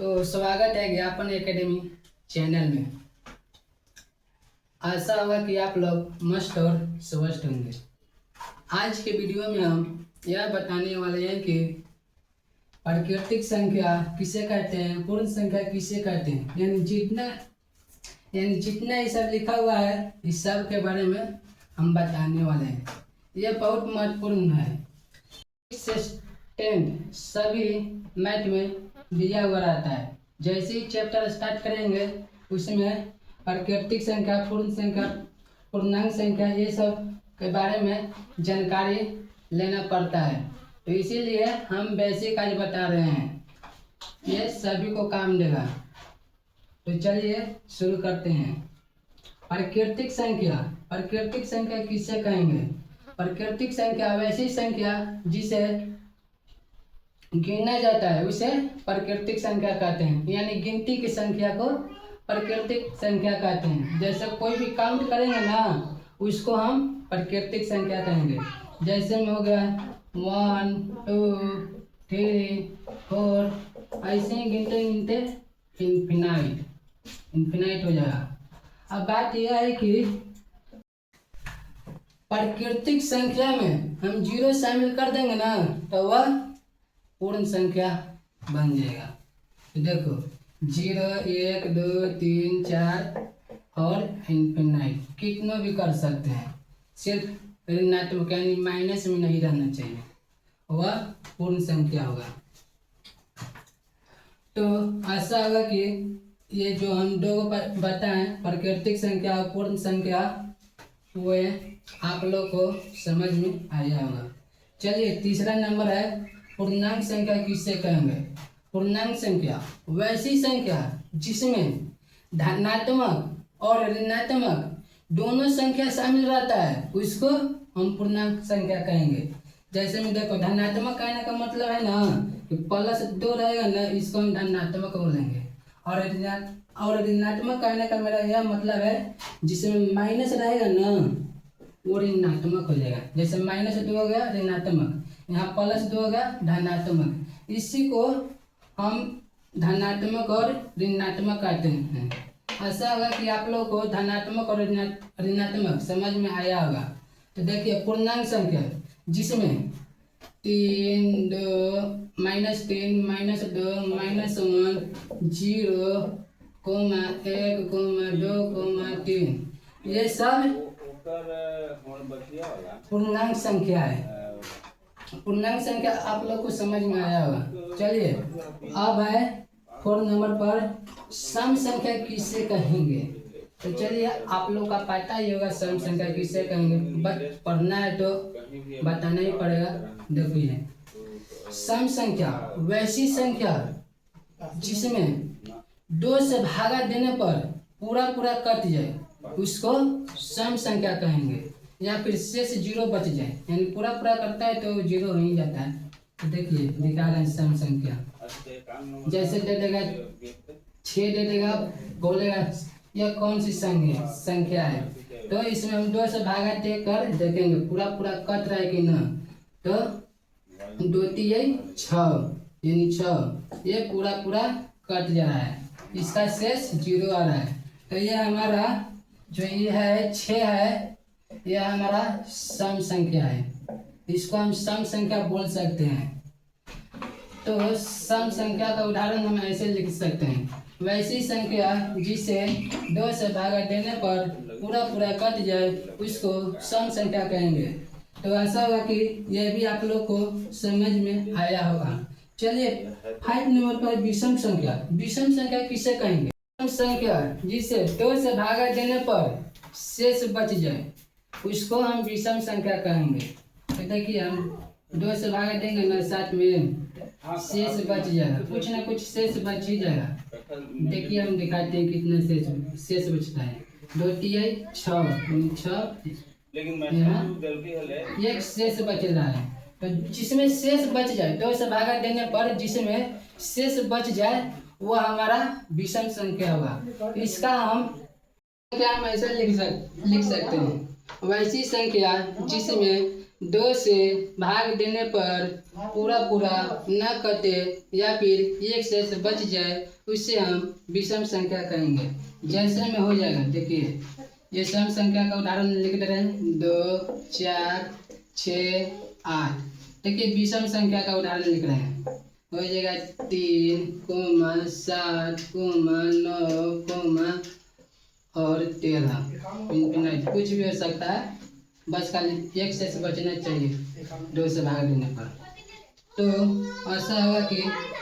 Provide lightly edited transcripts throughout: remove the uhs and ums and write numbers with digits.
तो स्वागत है ज्ञापन एकेडमी चैनल में। आशा होगा कि आप लोग मस्त और स्वस्थ होंगे। आज के वीडियो में हम यह बताने वाले हैं कि प्राकृतिक संख्या किसे कहते हैं, पूर्ण संख्या किसे कहते हैं, यानी जितना ये सब लिखा हुआ है इस सब के बारे में हम बताने वाले हैं। यह बहुत महत्वपूर्ण है। 10 सभी मैथ में दिया हुआ रहता है। जैसे ही चैप्टर स्टार्ट करेंगे उसमें प्राकृतिक संख्या, पूर्ण संख्या, पूर्णांक संख्या ये सब के बारे में जानकारी लेना पड़ता है। तो इसीलिए हम बेसिक आज बता रहे हैं, ये सभी को काम देगा। तो चलिए शुरू करते हैं। प्राकृतिक संख्या किसे कहेंगे? प्राकृतिक संख्या वैसी संख्या जिसे गिना जाता है उसे प्राकृतिक संख्या कहते हैं। यानी गिनती की संख्या को प्राकृतिक संख्या कहते हैं। जैसे कोई भी काउंट करेंगे ना उसको हम प्राकृतिक संख्या कहेंगे। जैसे में हो गया 1 2 3 4, ऐसे ही गिनते गिनते इन्फिनाइट हो जाएगा। अब बात यह है कि प्राकृतिक संख्या में हम 0 शामिल कर देंगे ना तो वह पूर्ण संख्या बन जाएगा। तो देखो 0 1 2 3 4 और इन्फिनाइट कितना भी कर सकते हैं, सिर्फ ऋणात्मक यानी माइनस में नहीं रहना चाहिए, वह पूर्ण संख्या होगा। तो ऐसा होगा कि ये जो हम दो बताएं प्राकृतिक संख्या और पूर्ण संख्या वो आप लोग को समझ में आया होगा। चलिए तीसरा नंबर है पूर्णांक संख्या किसे कहेंगे? पूर्णांक संख्या वैसी संख्या जिसमें धनात्मक और ऋणात्मक दोनों संख्या शामिल रहता है उसको हम पूर्णांक संख्या कहेंगे। जैसे में देखो धनात्मक कहने का मतलब है ना कि +2 रहेगा ना, इसको हम धनात्मक बोलेंगे। और ऋणात्मक कहने का मेरा यह मतलब है जिसमें माइनस रहेगा ना वो ऋणात्मक हो जाएगा। जैसे -2 हो गया ऋणात्मक, यहाँ +2 हो गया धनात्मक। इसी को हम धनात्मक और ऋणात्मक कहते हैं। ऐसा होगा कि आप लोग को धनात्मक और ऋणात्मक समझ में आया होगा। तो देखिए पूर्णांक संख्या जिसमें 3 2 -3 -2 -1 0 1 2 3 ये सब पूर्णांक संख्या है। पूर्णांक संख्या आप लोग को समझ में आया होगा। चलिए अब है 4 नंबर पर सम संख्या किसे कहेंगे? तो चलिए आप लोग का पता ही होगा सम संख्या किसे कहेंगे, बट पढ़ना है तो बताना ही पड़ेगा। देखिए सम संख्या वैसी संख्या जिसमें 2 से भागा देने पर पूरा कट जाए उसको सम संख्या कहेंगे। या फिर शेष 0 बच जाए, यानी पूरा करता है तो 0 हो ही जाता है। तो देखिए दिखा रहे हैं सम संख्या। जैसे दे देगा 6 दे देगा, बोलेगा यह कौन सी संख्या है, तो इसमें हम 2 से भागा देकर देखेंगे पूरा कट रहा है कि ना। तो 2 3 6 यानी 6, ये पूरा कट जा रहा है, इसका शेष 0 आ रहा है। तो ये हमारा जो ये है 6 है, यह हमारा सम संख्या है। इसको हम सम संख्या बोल सकते हैं। तो सम संख्या का उदाहरण हम ऐसे लिख सकते हैं, वैसी संख्या जिसे 2 से भागा देने पर पूरा कट जाए उसको सम संख्या कहेंगे। तो ऐसा होगा कि यह भी आप लोग को समझ में आया होगा। चलिए 5 नंबर पर विषम संख्या किसे कहेंगे? विषम संख्या जिसे 2 से भागा देने पर शेष बच जाए उसको हम विषम संख्या कहेंगे। तो देखिए हम 2 से भागा देंगे ना, साथ में शेष बच जाएगा, कुछ ना कुछ शेष बच ही जाएगा। देखिए हम दिखाते हैं कितना शेष बचता है। 2 3 6, लेकिन एक शेष बच रहा है। तो जिसमें शेष बच जाए 2 से भागा देने पर जिसमें शेष बच जाए वो हमारा विषम संख्या होगा। इसका हम ऐसा लिख सकते हैं, वैसी संख्या जिसमें 2 से भाग देने पर पूरा पूरा न कटे या फिर एक शेष बच जाए उसे हम विषम संख्या कहेंगे। जैसे में हो जाएगा, देखिए ये सम संख्या का उदाहरण लिख दे रहे हैं 2, 4, 6, 8। देखिए विषम संख्या का उदाहरण लिख रहे हैं, हो जाएगा 3, 7, 9, और 13। कुछ भी हो सकता है, बस खाली एक से बचना चाहिए 2 से भाग देने पर। तो ऐसा होगा कि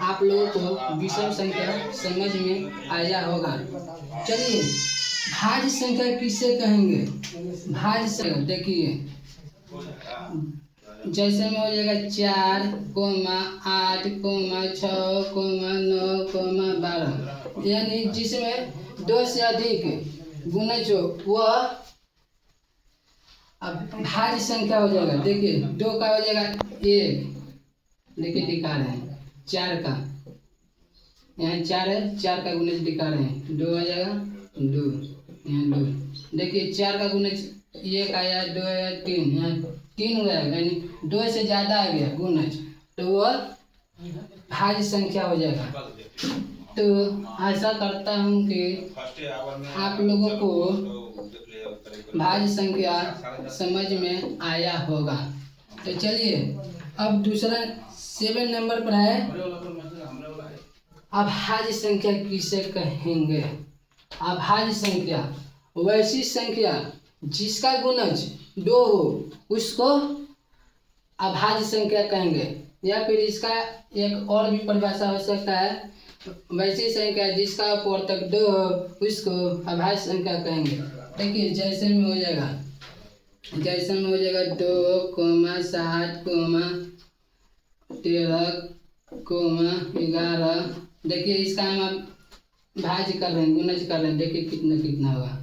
आप लोगों को विषम संख्या समझ में आया होगा। चलिए भाज्य संख्या किसे कहेंगे? भाज्य संख्या देखिए जैसे में हो जाएगा 4, 8, 6, 9, 12, यानी जिसमें 2 से अधिक गुणज हो वह अब भाज्य संख्या हो जाएगा। देखिए 2 का हो जाएगा 1, देखिए दिखा रहे हैं 4 का, यहाँ 4 है, 4 का गुणज दिखा रहे हैं, 2 आ जाएगा 2, यहाँ 2। देखिए 4 का गुणज 1 आया, 2 आया, 3, यहाँ 3 हो जाएगा, यानी 2 से ज़्यादा आ गया गुणज, तो वह भाज्य संख्या हो जाएगा। तो ऐसा करता हूँ कि आप लोगों को भाज्य संख्या समझ में आया होगा। तो चलिए अब दूसरा 7 नंबर पर है, अभाज्य संख्या किसे कहेंगे? अभाज्य संख्या वैसी संख्या जिसका गुणज 2 हो उसको अभाज्य संख्या कहेंगे। या फिर इसका एक और भी परिभाषा हो सकता है, वैसी संख्या जिसका पूर्णांक 2 हो उसको अभाज्य संख्या कहेंगे। देखिए जैसे में हो जाएगा 2, 7, 13, 11। देखिए इसका हम भाज्य कर रहे हैं, गुणज कर रहे हैं, देखिए कितना कितना होगा,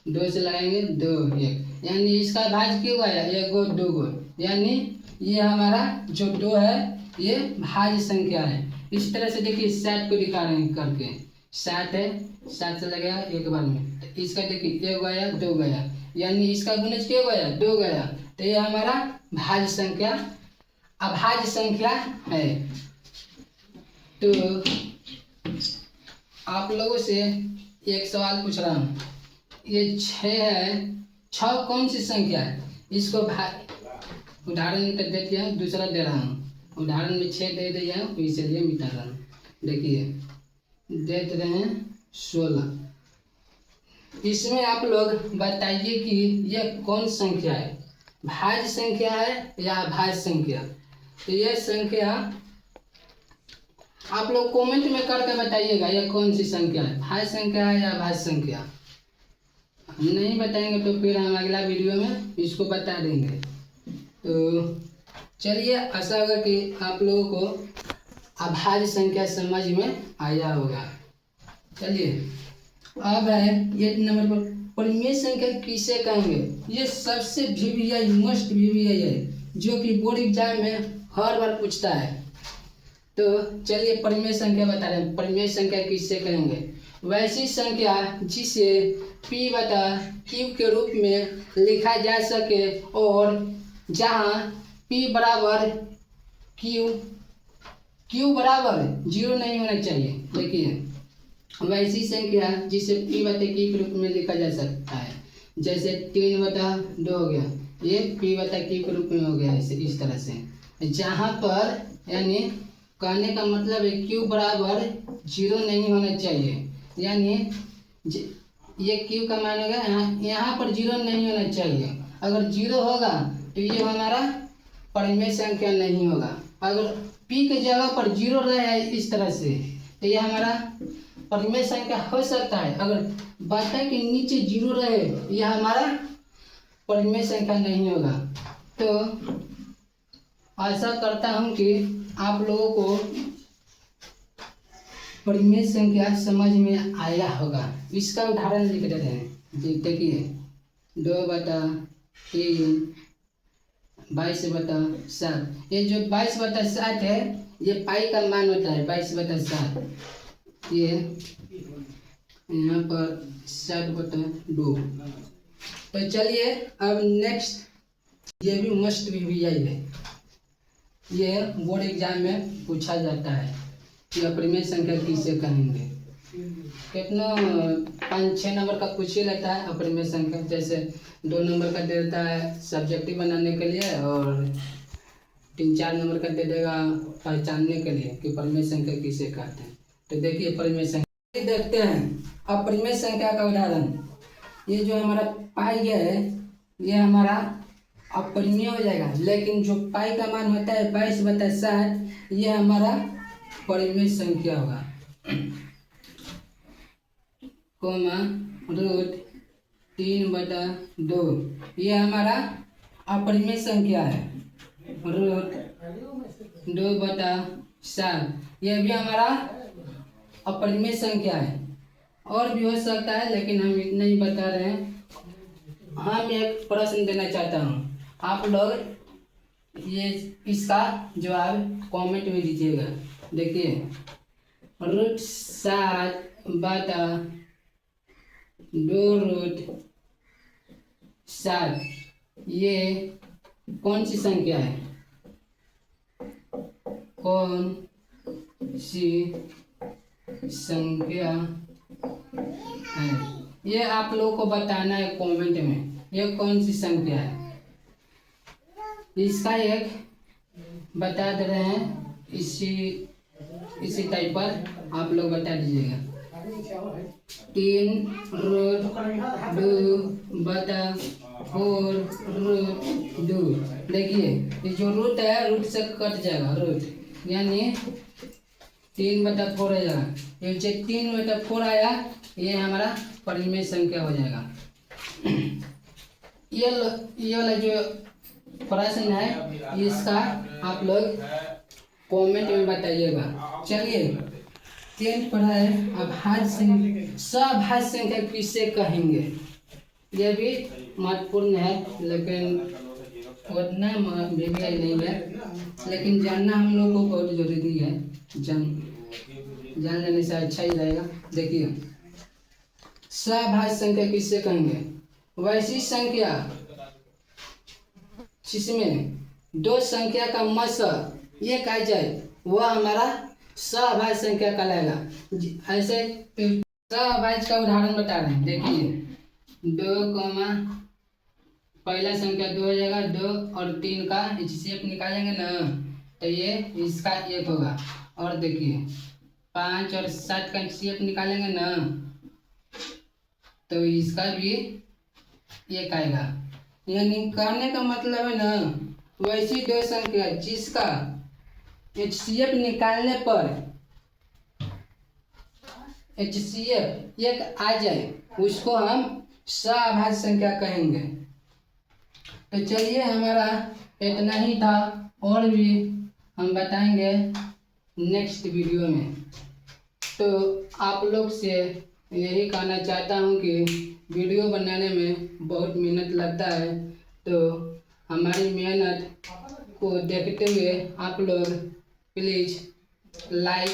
2 से लगाएंगे 2, 1, यानी इसका भाज्य क्यों आया 1 गो 2 गो, यानी ये हमारा जो 2 है ये भाज्य संख्या है। इस तरह से देखिए 7 को दिखा रहे हैं करके, 7 है, 7 से लगेगा एक बार में, तो इसका देखिए 1 गया 2 गया, यानी इसका गुणज क्यों गया 2 गया, तो ये हमारा भाज्य संख्या अभाज्य संख्या है। तो आप लोगों से एक सवाल पूछ रहा हूँ, ये 6 है, 6 कौन सी संख्या है? इसको उदाहरण तो दे दिया, दूसरा दे रहा हूँ, उदाहरण में 6 दे दिया हूँ इसलिए मिटा रहा हूँ। देखिए दे रहे हैं 16, इसमें आप लोग बताइए कि यह कौन संख्या है, भाज्य संख्या है या अभाज्य संख्या? तो यह संख्या आप लोग कमेंट में करके बताइएगा यह कौन सी संख्या है, भाज्य संख्या है या अभाज्य संख्या। हम नहीं बताएंगे तो फिर हम अगला वीडियो में इसको बता देंगे। तो चलिए आशा होगा कि आप लोगों को अभाज्य संख्या समझ में आया होगा। चलिए अब है 8 नंबर पर, परिमेय संख्या किसे कहेंगे? ये सबसे VVI मस्ट VVI है जो कि बोर्ड एग्जाम में हर बार पूछता है। तो चलिए परिमेय संख्या बता रहे हैं, परिमेय संख्या किसे कहेंगे? वैसी संख्या जिसे P/Q के रूप में लिखा जा सके और जहाँ P बराबर Q बराबर 0 नहीं होना चाहिए। देखिए वैसी संख्या जिसे P/Q के रूप में लिखा जा सकता है, जैसे 3/2 हो गया, ये P/Q के रूप में हो गया इस तरह से। जहाँ पर यानी कहने का मतलब है Q बराबर 0 नहीं होना चाहिए, यानी ये Q का मान होगा यहाँ पर 0 नहीं होना चाहिए। अगर 0 होगा तो ये हमारा परिमेय संख्या नहीं होगा। अगर P के जगह पर 0 रहे इस तरह से तो ये हमारा परिमेय संख्या हो सकता है। अगर बटा के नीचे 0 रहे यह हमारा परिमेय संख्या नहीं होगा। तो आशा करता हूँ कि आप लोगों को परिमेय संख्या समझ में आया होगा। इसका उदाहरण लिख देते हैं। देखिए 2/3 22/7। ये जो 22/7 है ये पाई का मान होता है 22/7। ये यहाँ पर 7/2। तो चलिए अब नेक्स्ट ये भी मस्ट रिवीजन है। ये बोर्ड एग्जाम में पूछा जाता है कि अपरिमेय संख्या किसे कहेंगे। कितना 5-6 नंबर का पूछ ही लेता है अपरिमेय संख्या। जैसे 2 नंबर का दे देता है सब्जेक्टिव बनाने के लिए और 3-4 नंबर का दे देगा पहचानने के लिए कि परिमेय संख्या किसे कहते हैं। तो देखिए परिमेय संख्या देखते हैं। अपरिमेय संख्या का उदाहरण, ये जो हमारा पाई है ये हमारा अपरिमेय हो जाएगा, लेकिन जो पाई का मान होता है 22/60 ये हमारा परिमेय संख्या होगा। कोमा रूट 3/2 ये हमारा अपरिमेय संख्या है। रूट 2/7 यह भी हमारा अपरिमेय संख्या है। और भी हो सकता है लेकिन हम इतना ही बता रहे हैं। हम एक प्रश्न देना चाहता हूँ, आप लोग ये इसका जवाब कमेंट में दीजिएगा। देखिए रूट 7/2√7 ये कौन सी संख्या है? कौन सी संख्या है? ये आप लोगों को बताना है कमेंट में, ये कौन सी संख्या है। इसका एक बता दे रहे हैं, इसी टाइप पर आप लोग बता दीजिएगा। 3√2/4√2। देखिए ये जो रूट है रूट से कट जाएगा, रूट यानी 3/4 हो जाएगा। ये जो 3/4 आया ये हमारा परिमेय संख्या हो जाएगा। ये वाला जो प्रश्न है इसका आप लोग कमेंट में बताइएगा। चलिए 10 पढ़ा है। अब सभाज्य संख्या किसे कहेंगे, ये भी महत्वपूर्ण है लेकिन उतना महत्वपूर्ण नहीं है, लेकिन जानना हम लोग को बहुत जरूरी है। जान लेने से अच्छा ही रहेगा। देखिए सभाज्य संख्या किसे कहेंगे? वैसी संख्या जिसमें 2 संख्या का मस एक आ जाए वह हमारा सभाज्य संख्या कहलाएगा। ऐसे सभाज्य का उदाहरण बता रहे हैं। देखिए 2, पहला संख्या 2 हो जाएगा, 2 और 3 का HCF निकालेंगे ना तो ये इसका 1 होगा। और देखिए 5 और 7 का HCF निकालेंगे ना तो इसका भी 1 आएगा। यानी कहने का मतलब है ना, वैसी 2 संख्या जिसका HCF निकालने पर HCF 1 आ जाए उसको हम सभाज्य संख्या कहेंगे। तो चलिए हमारा इतना ही था, और भी हम बताएंगे नेक्स्ट वीडियो में। तो आप लोग से यही कहना चाहता हूँ कि वीडियो बनाने में बहुत मेहनत लगता है, तो हमारी मेहनत को देखते हुए आप लोग प्लीज़ लाइक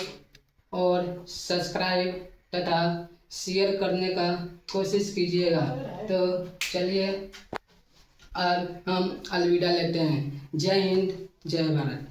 और सब्सक्राइब तथा शेयर करने का कोशिश कीजिएगा। तो चलिए अब हम अलविदा लेते हैं। जय हिंद, जय भारत।